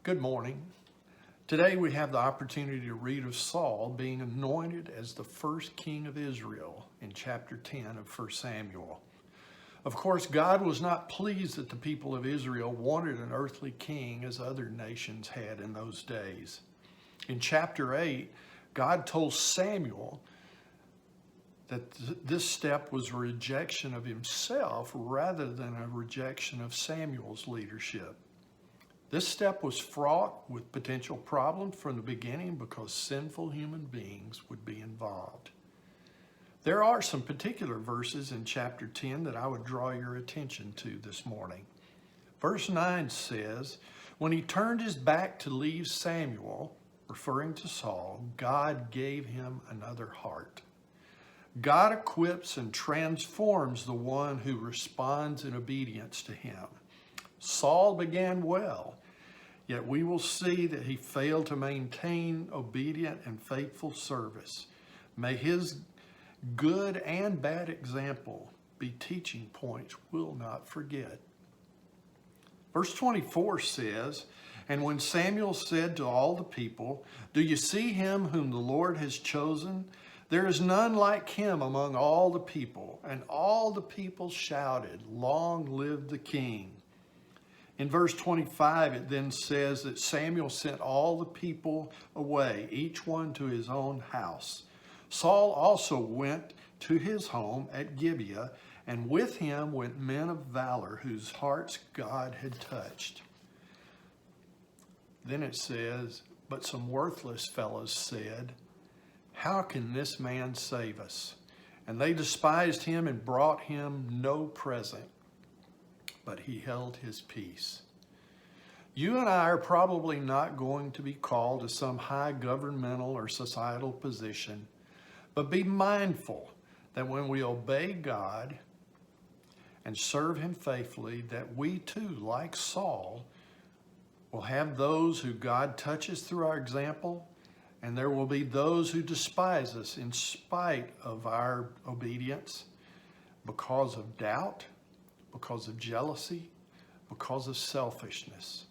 Good morning. Today we have the opportunity to read of Saul being anointed as the first king of Israel in chapter 10 of 1 Samuel. Of course, God was not pleased that the people of Israel wanted an earthly king as other nations had in those days. In chapter 8, God told Samuel that this step was a rejection of himself rather than a rejection of Samuel's leadership. This step was fraught with potential problems from the beginning because sinful human beings would be involved. There are some particular verses in chapter 10 that I would draw your attention to this morning. Verse 9 says, "When he turned his back to leave Samuel," referring to Saul, "God gave him another heart." God equips and transforms the one who responds in obedience to him. Saul began well, yet we will see that he failed to maintain obedient and faithful service. May his good and bad example be teaching points we'll not forget. Verse 24 says, "And when Samuel said to all the people, 'Do you see him whom the Lord has chosen? There is none like him among all the people.' And all the people shouted, 'Long live the king.'" In verse 25, it then says that Samuel sent all the people away, each one to his own house. Saul also went to his home at Gibeah, and with him went men of valor whose hearts God had touched. Then it says, "But some worthless fellows said, 'How can this man save us?' And they despised him and brought him no present. But he held his peace." You and I are probably not going to be called to some high governmental or societal position, but be mindful that when we obey God and serve him faithfully, that we too, like Saul, will have those who God touches through our example, and there will be those who despise us in spite of our obedience because of doubt, because of jealousy, because of selfishness.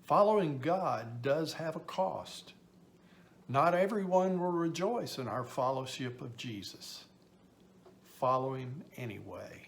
Following God does have a cost. Not everyone will rejoice in our fellowship of Jesus. Follow him anyway.